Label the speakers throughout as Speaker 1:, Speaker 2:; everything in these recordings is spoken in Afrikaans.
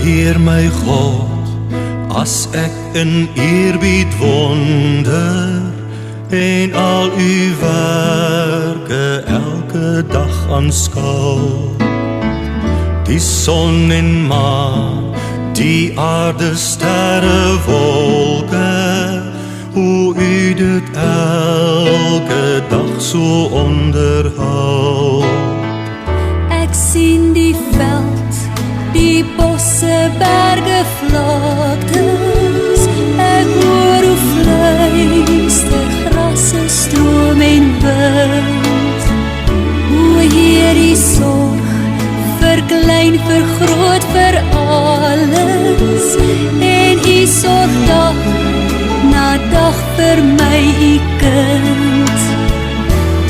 Speaker 1: Heer my God, as ek in eerbied wonder en al u werke elke dag aanskou, die son en maan, die aarde, sterre, wolke, hoe u dit elke dag so onderhou.
Speaker 2: Ek sien die veld, die bosse, berge, vlaktes. Ek hoor hoe fluister grasse, stroom en wind. Hoe Heer die sorg verklein, vergroot vir alles. En u sorg dag na dag vir my, u kind.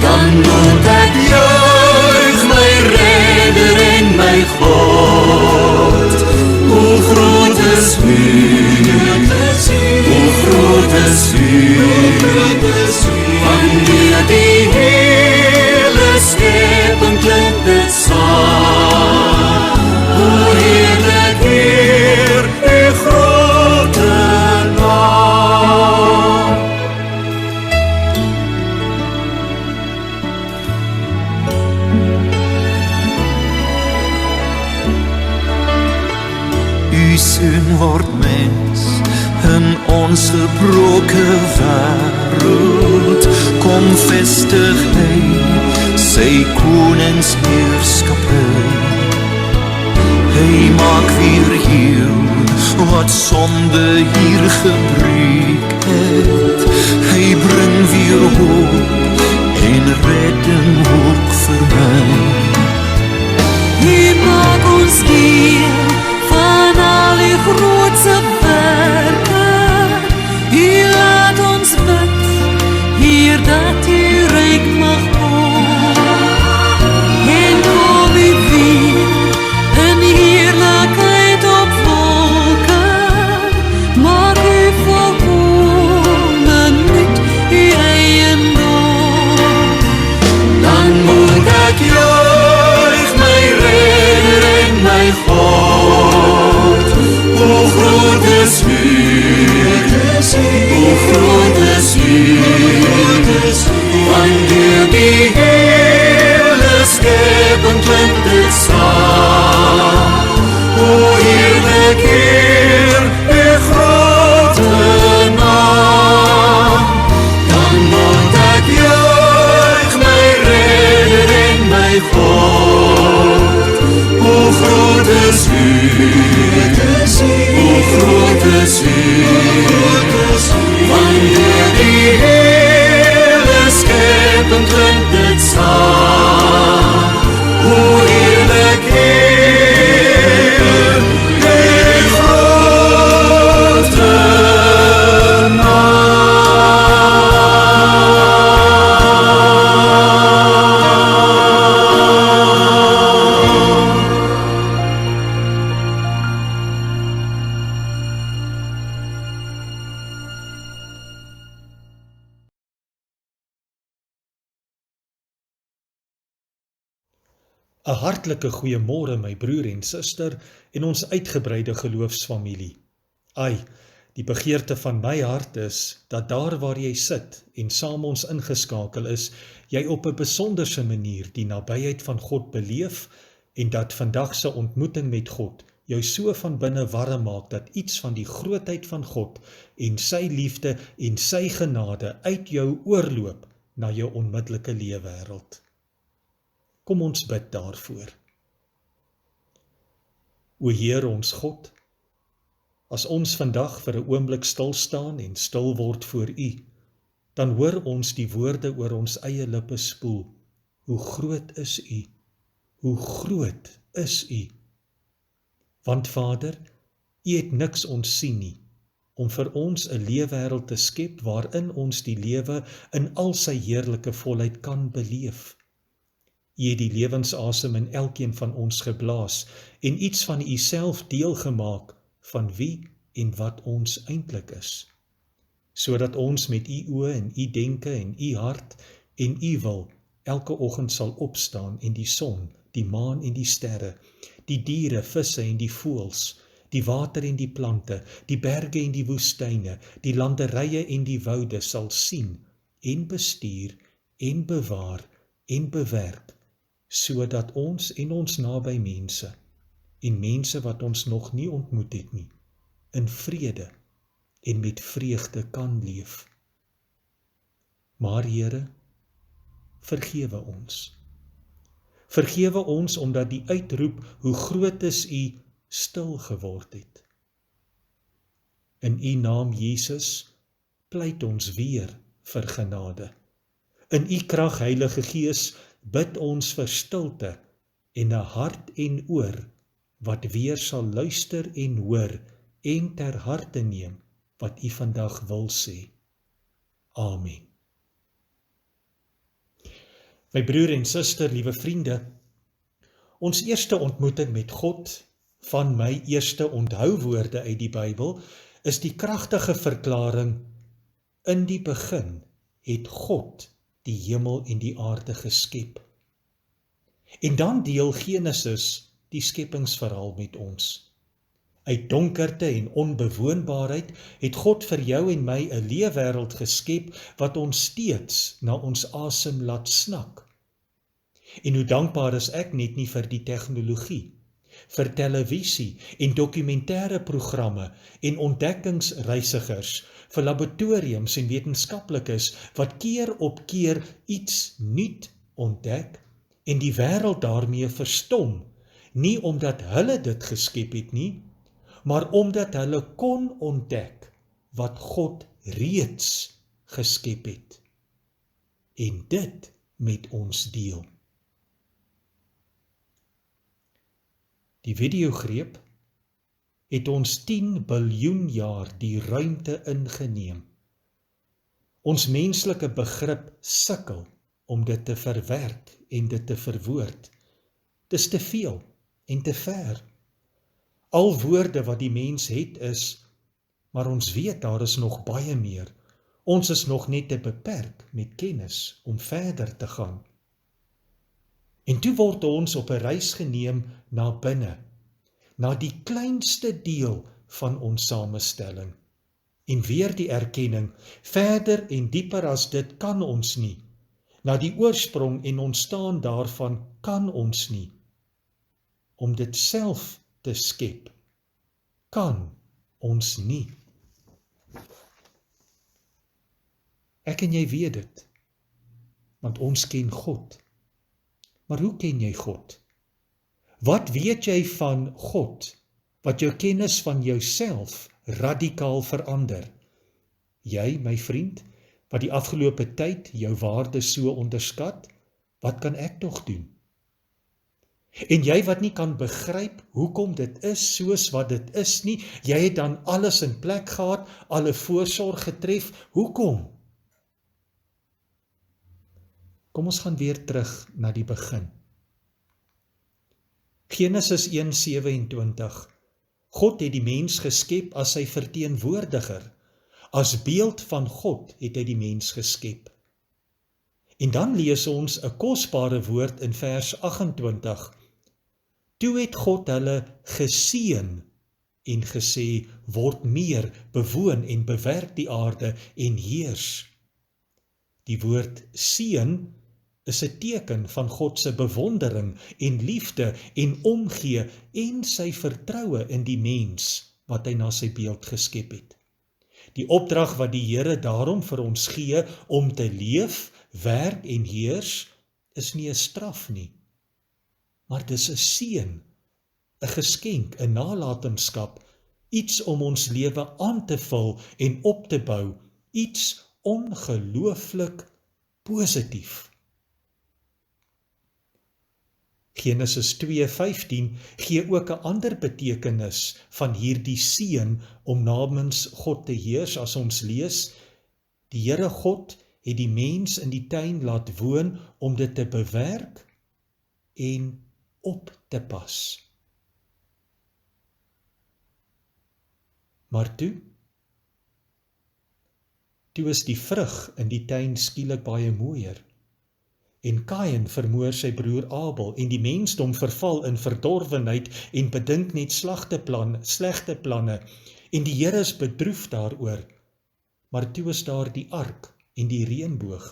Speaker 1: Dan moet ek juig my Redder en my God. Hoe groot is u, hoe groot is u, wanneer die hele skepping klink dit saam. Hoe heerlik Heer, u grote naam. U seun word mens in ons gebroke wêreld, kom vestig hy sy koningsheerskappy. Hy maak weer heel wat sonde hier gebreek het. Hy bring weer hoop en redding ook vir my.
Speaker 2: U maak ons deel van al die grootse werke. U laat ons bid, Heer, dat u ryk mag word. En kom u weer in heerlikheid op wolke. Maak u volkomen nuut, u eiendom.
Speaker 1: Dan moet ek juig my Redder en my God. Hoe groot is u, hoe groot is u, wanneer die hele skepping klink dit saam. Hoe heerlik Heer, u grote naam. Dan moet ek juig my Redder en my God. Hoe groot is u, hoe groot is u, wanneer die hele skepping klink dit saam. Hoe heerlik Heer, u grote naam.
Speaker 3: Een hartlike goeiemôre my broer en suster en ons uitgebreide geloofsfamilie. Ai, die begeerte van my hart is dat daar waar jy sit en saam ons ingeskakel is, jy op 'n besonderse manier die nabyheid van God beleef en dat vandag se ontmoeting met God jou so van binne warm maak dat iets van die grootheid van God en sy liefde en sy genade uit jou oorloop na jou onmiddellike leefwêreld. Kom ons bid daarvoor. O Heer ons God, as ons vandag vir 'n oomblik stil staan en stil word voor U, dan hoor ons die woorde oor ons eie lippe spoel. Hoe groot is U? Hoe groot is U? Want Vader, U het niks ontsien nie, om vir ons 'n leefwêreld te skep waarin ons die lewe in al sy heerlike volheid kan beleef. U het die lewensasem in elkeen van ons geblaas en iets van U self deel gemaak van wie en wat ons eintlik is, sodat ons met U oë en U denke en U hart en U wil elke oggend sal opstaan en die son, die maan en die sterre, die diere, visse en die voëls, die water en die plante, die berge en die woestyne, die landerye en die woude sal sien en bestuur en bewaar en bewerk, sodat ons en ons naby mense en mense wat ons nog nie ontmoet het nie, in vrede en met vreugde kan leef. Maar Here, vergewe ons. Vergewe ons omdat die uitroep, hoe groot is U, stil geword het. In U naam Jesus, pleit ons weer vir genade. In U krag, Heilige Gees, bid ons vir stilte en 'n hart en oor, wat weer sal luister en hoor en ter harte neem wat U vandag wil sê. Amen. My broer en suster, liewe vriende, ons eerste ontmoeting met God, van my eerste onthouwoorde uit die Bybel, is die kragtige verklaring: in die begin het God die hemel en die aarde geskep. En dan deel Genesis die skepingsverhaal met ons. Uit donkerte en onbewoonbaarheid het God vir jou en my 'n leefwêreld geskep wat ons steeds na ons asem laat snak. En hoe dankbaar is ek net nie vir die tegnologie, vir televisie en dokumentêre programme en ontdekkingsreisigers, vir laboratoriums en wetenskaplikes wat keer op keer iets nuut ontdek en die wêreld daarmee verstom, nie omdat hulle dit geskep het nie, maar omdat hulle kon ontdek wat God reeds geskep het en dit met ons deel. Die videogreep het ons 10 biljoen jaar die ruimte ingeneem. Ons menslike begrip sukkel om dit te verwerk en dit te verwoord. Dis te veel en te ver. Al woorde wat die mens het is, maar ons weet daar is nog baie meer. Ons is nog net te beperk met kennis om verder te gaan. En toe word ons op 'n reis geneem na binne, na die kleinste deel van ons samestelling. En weer die erkenning, verder en dieper as dit kan ons nie. Na die oorsprong en ontstaan daarvan kan ons nie. Om dit self te skep, kan ons nie. Ek en jy weet dit, want ons ken God. Maar hoe ken jy God? Wat weet jy van God, wat jou kennis van jouself radikaal verander? Jy, my vriend, wat die afgelope tyd jou waarde so onderskat, wat kan ek tog doen? En jy wat nie kan begryp hoekom dit is soos wat dit is nie, jy het dan alles in plek gehad, alle voorsorg getref, hoekom? Kom ons gaan weer terug na die begin. Genesis 1:27. God het die mens geskep as sy verteenwoordiger. As beeld van God het hy die mens geskep. En dan lees ons 'n kosbare woord in vers 28. Toe het God hulle geseën en gesê, word meer, bewoon en bewerk die aarde en heers. Die woord seën is 'n teken van God se bewondering en liefde en omgee en sy vertroue in die mens wat hy na sy beeld geskep het. Die opdrag wat die Here daarom vir ons gee om te leef, werk en heers, is nie 'n straf nie, maar dis 'n seën, 'n geskenk, 'n nalatenskap, iets om ons lewe aan te vul en op te bou, iets ongelooflik positief. Genesis 2:15 gee ook 'n ander betekenis van hierdie seën om namens God te heers as ons lees. Die Here God het die mens in die tuin laat woon om dit te bewerk en op te pas. Maar toe is die vrug in die tuin skielik baie mooier. En Kain vermoor sy broer Abel, en die mensdom verval in verdorwenheid en bedink net slegte planne, en die Here is bedroef daaroor. Maar toe is daar die ark en die reënboog.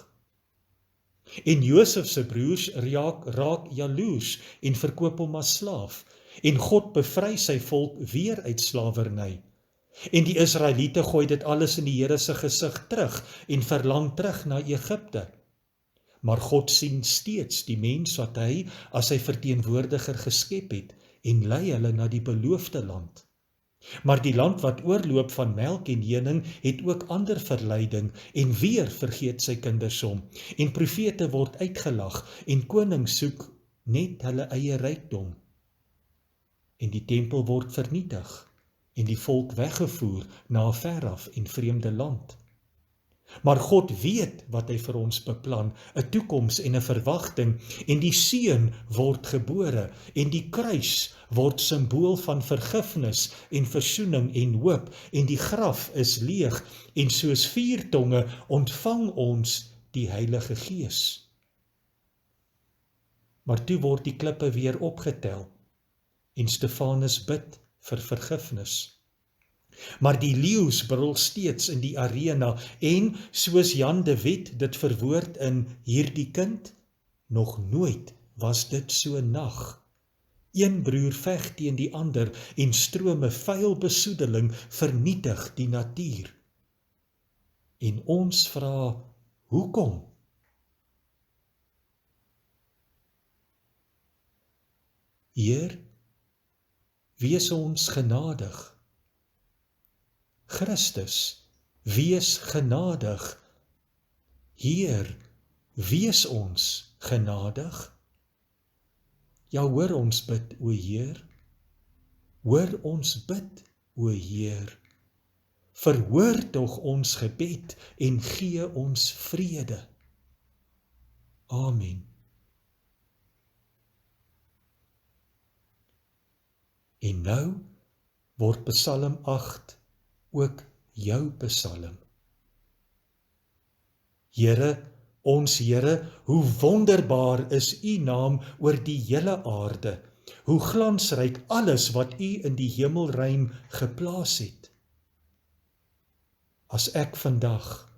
Speaker 3: En Josef se broers raak jaloers en verkoop hom as slaaf, en God bevry sy volk weer uit slawerny. En die Israeliete gooi dit alles in die Here se gesig terug en verlang terug na Egipte. Maar God sien steeds die mens wat hy as sy verteenwoordiger geskep het en lei hulle na die beloofde land. Maar die land wat oorloop van melk en honing het ook ander verleiding en weer vergeet sy kinders hom. En profete word uitgelag en konings soek net hulle eie rykdom. En die tempel word vernietig en die volk weggevoer na 'n veraf en vreemde land. Maar God weet wat hy vir ons beplan, 'n toekoms en 'n verwagting, en die seun word gebore, en die kruis word simbool van vergifnis en versoening en hoop, en die graf is leeg, en soos vuurtonge ontvang ons die Heilige Gees. Maar toe word die klippe weer opgetel, en Stefanus bid vir vergifnis. Maar die leeu's brul steeds in die arena, en soos Jan de Wet dit verwoord in hierdie kind, nog nooit was dit so nag. Een broer veg teen die ander, en strome vuil besoedeling vernietig die natuur. En ons vra, hoekom? Heer, wees ons genadig. Christus, wees genadig. Heer, wees ons genadig. Ja, hoor ons bid, o Heer. Hoor ons bid, o Heer. Verhoor tog ons gebed en gee ons vrede. Amen. En nou word Psalm 8 ook jou psalm. Here, ons Here, hoe wonderbaar is U naam oor die hele aarde, hoe glansryk alles wat U in die hemelruim geplaas het. As ek vandag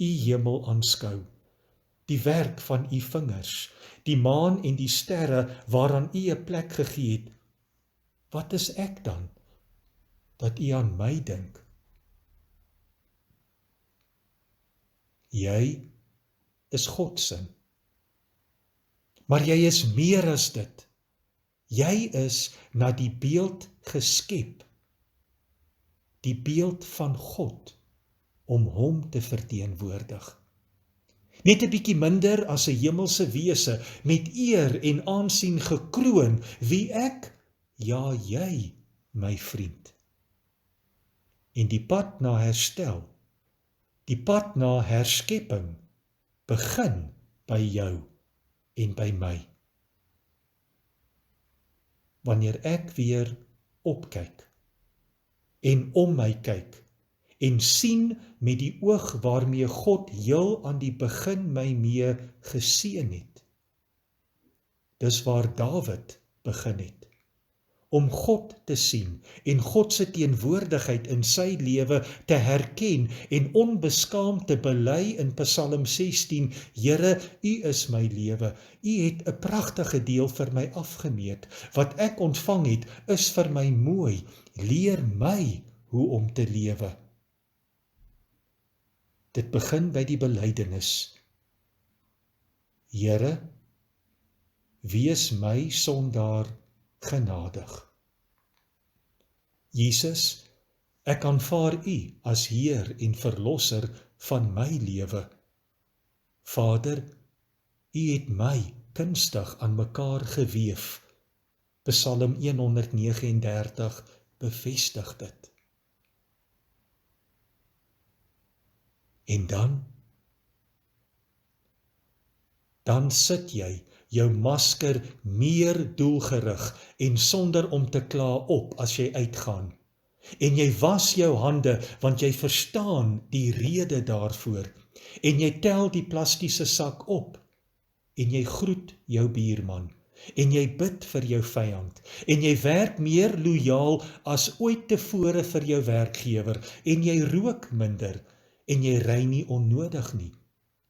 Speaker 3: U hemel aanskou, die werk van U vingers, die maan en die sterre waaraan U 'n plek gegee het, wat is ek dan, dat U aan my dink? Jy is Godsin, maar jy is meer as dit. Jy is na die beeld geskep, die beeld van God, om hom te verteenwoordig. Net 'n bietjie minder as 'n hemelse wese, met eer en aansien gekroon, wie ek, ja jy, my vriend. En die pad na herstel, die pad na herskepping, begin by jou en by my. Wanneer ek weer opkyk en om my kyk en sien met die oog waarmee God heel aan die begin my mee geseën het. Dis waar Dawid begin het. Om God te sien en God se teenwoordigheid in sy lewe te herken en onbeskaamd te bely in Psalm 16, Here, U is my lewe, U het 'n pragtige deel vir my afgemeet, wat ek ontvang het, is vir my mooi, leer my hoe om te lewe. Dit begin by die belydenis. Here, wees my sondaar genadig. Jesus, ek aanvaar U as Heer en Verlosser van my lewe. Vader, U het my kunstig aan mekaar geweef. Psalm 139 bevestig dit. En dan sit jy jou masker meer doelgerig en sonder om te kla op as jy uitgaan. En jy was jou hande, want jy verstaan die rede daarvoor. En jy tel die plastiese sak op en jy groet jou buurman, en jy bid vir jou vyand, en jy werk meer lojaal as ooit tevore vir jou werkgewer, en jy rook minder, en jy ry nie onnodig nie,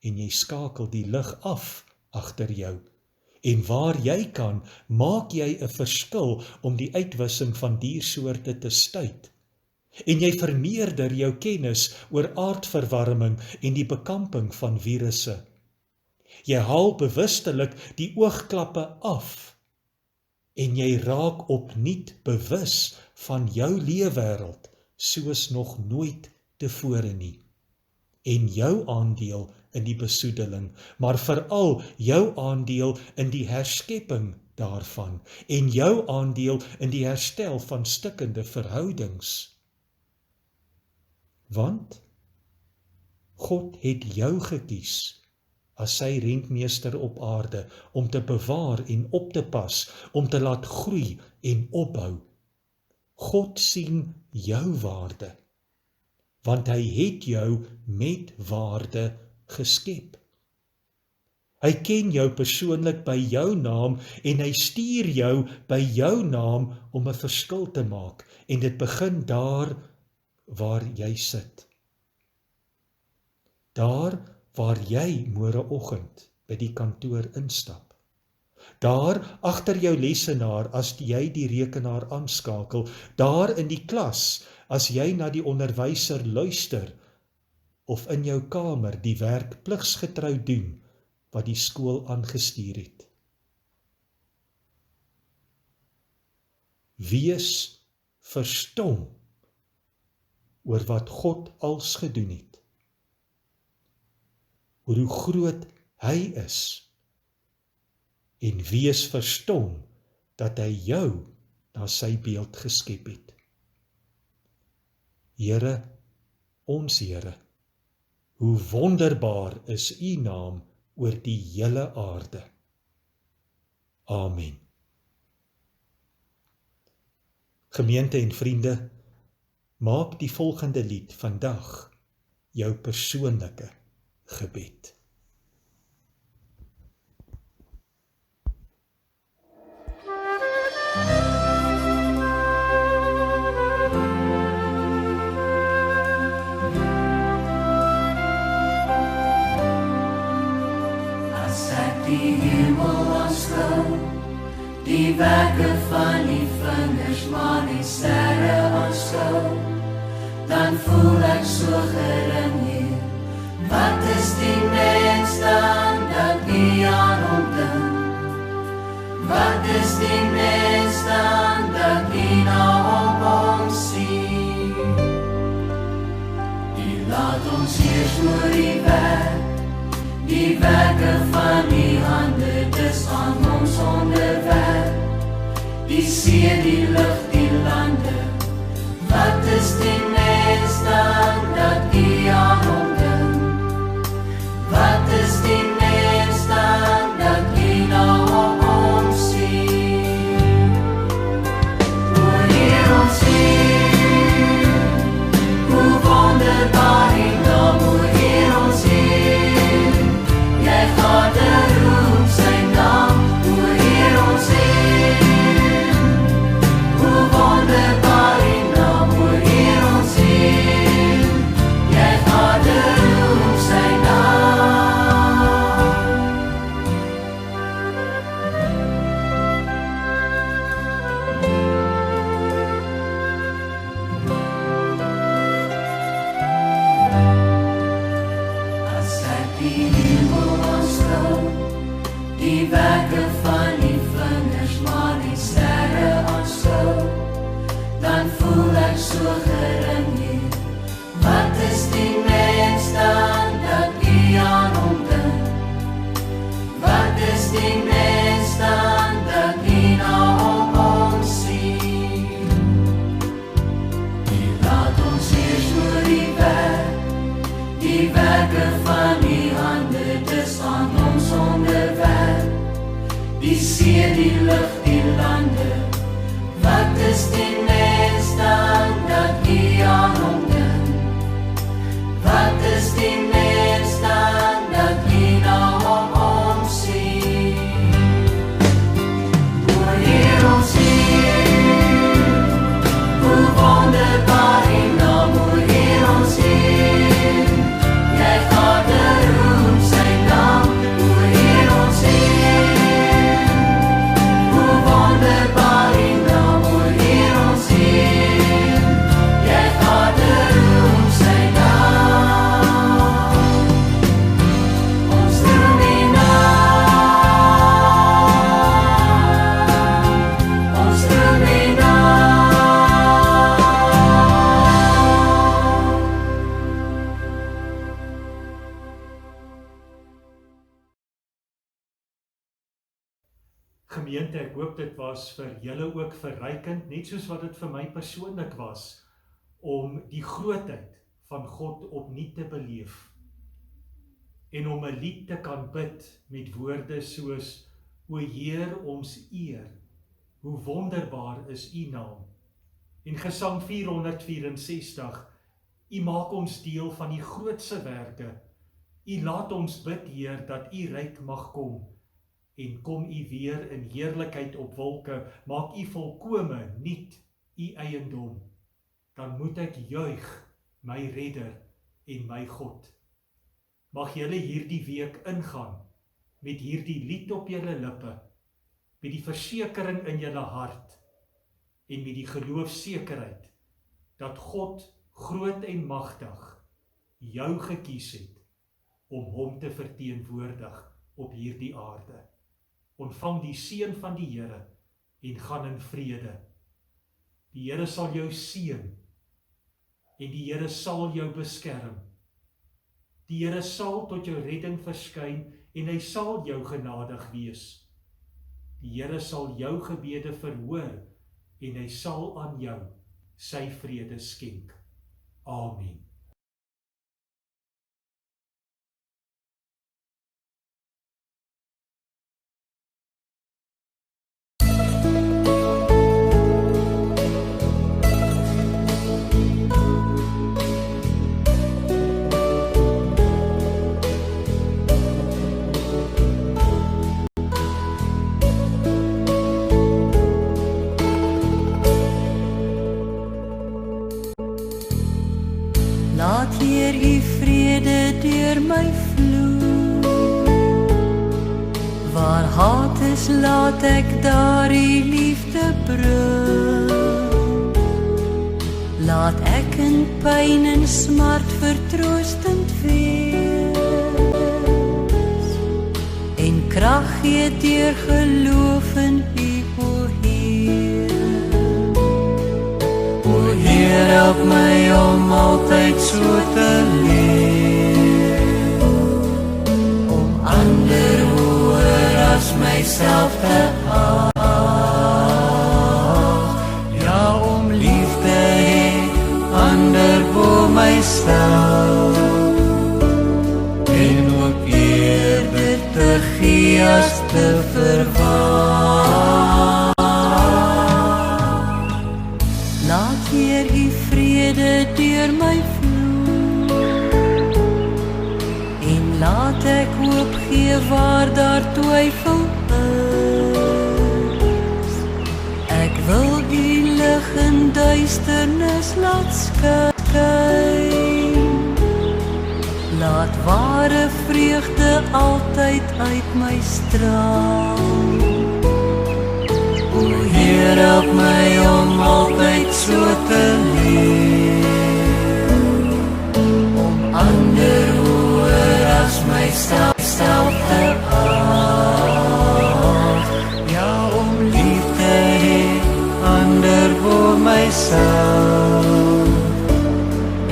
Speaker 3: en jy skakel die lig af agter jou. En waar jy kan, maak jy 'n verskil om die uitwissing van diersoorte te stuit. En jy vermeerder jou kennis oor aardverwarming en die bekamping van virusse. Jy haal bewustelik die oogklappe af en jy raak opnuut bewus van jou leefwêreld soos nog nooit tevore nie. En jou aandeel in die besoedeling, maar veral jou aandeel in die herskepping daarvan en jou aandeel in die herstel van stikkende verhoudings. Want God het jou gekies as sy rentmeester op aarde om te bewaar en op te pas, om te laat groei en opbou. God sien jou waarde, want hy het jou met waarde geskep. Hy ken jou persoonlik by jou naam en hy stuur jou by jou naam om 'n verskil te maak en dit begin daar waar jy sit. Daar waar jy môreoggend by die kantoor instap. Daar agter jou lesenaar as jy die rekenaar aanskakel, daar in die klas as jy na die onderwyser luister of in jou kamer die werk pligsgetrou doen wat die skool aangestuur het. Wees verstom oor wat God als gedoen het, oor hoe groot hy is, en wees verstom dat hy jou na sy beeld geskep het. Here, ons Here, hoe wonderbaar is u naam oor die hele aarde. Amen. Gemeente en vriende, maak die volgende lied vandag jou persoonlike gebed.
Speaker 2: Die hemel aanskou, die werke van die vingers, maan en sterre aanskou, dan voel ek so gering hier. Wat is die mens dan dat nie aan hom dink? Wat is die mens dan dat nie na hom omsien? Die laat ons heers oor die werk, die werke van die hande, dis aan ons onderwerp. Die see, die lucht, die lande. Wat is die mens dan dat die aan hom dink? Wat is die mens dan dat die na hom omsien? Oor hier ons hier, hoe wonderbaar die naam, oor hier ons hier. Jy gaat roep sy naam, hoe hier ons heen. Hoe wonderbaar die naam, hoe hier ons heen. Jy gaat roep sy naam. As ek die hemel aanskou, die werke van die vingers, maan en sterre aanskou, dan voel ek so gering hier. Wat is die mens dan dat nie aan hom dink? Wat is die mens dan dat nie na hom omsien? Die laat ons heers oor die werk, die werke van die hande, dis aan ons onderwerp. Die see, die lucht, die lande. Wat is die mens dan dat nie aan hom dink? Wat is die mens dan dat nie na hom omsien?
Speaker 3: gemeente, ek hoop dit was vir julle ook verrykend, net soos wat dit vir my persoonlik was, om die grootheid van God opnuut te beleef, en om 'n lied te kan bid met woorde soos, O Heer ons eer, hoe wonderbaar is U naam. En Gesang 464, U maak ons deel van die grootse werke, U laat ons bid, Heer, dat U ryk mag kom, en kom U weer in heerlikheid op wolke, maak U volkome nuut U eiendom. Dan moet ek juig, my redder en my God. Mag julle hierdie week ingaan, met hierdie lied op julle lippe, met die versekering in julle hart, en met die geloofsekerheid, dat God groot en magtig jou gekies het, om hom te verteenwoordig op hierdie aarde. Ontvang die seën van die Here, en gaan in vrede. Die Here sal jou seën, en die Here sal jou beskerm. Die Here sal tot jou redding verskyn, en hy sal jou genadig wees. Die Here sal jou gebede verhoor, en hy sal aan jou sy vrede skenk. Amen.
Speaker 2: Laat Heer U vrede deur my vloei. Waar haat is, laat ek daar U liefde bring. Laat ek in pyn en smart vertroostend wees, en krag gee deur geloof in U, o Heer. O Heer, help my om altyd so te leef, om ander hoër as myself te ag, ja, om lief te hê, ander bo myself, en ook eerder te gee as te verwag. Laat Heer U vrede deur my vloei, en laat ek hoop gee waar daar twyfel is. Ek wil U lig in duisternis laat skyn, laat ware vreugde altyd uit my straal. O Heer, help my om altyd so te leef, om ander hoër as myself te ag, ja, om lief te hê, ander bo myself,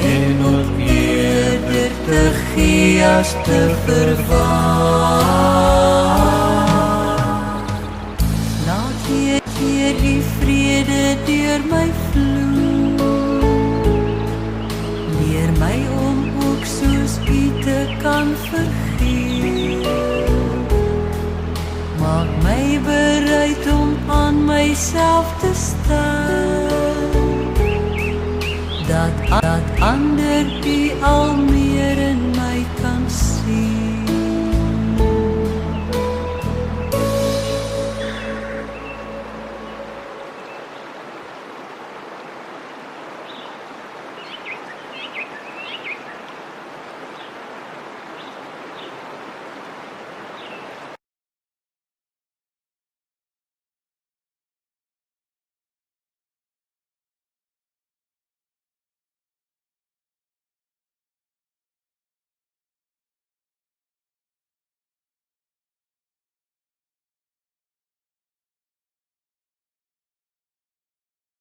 Speaker 2: en ook eerder te gee as te verwag. Heer U vrede deur my vloei, leer my om ook soos U te kan vergeef, maak my bereid om aan myself te staan, dat ander U al meer in my kan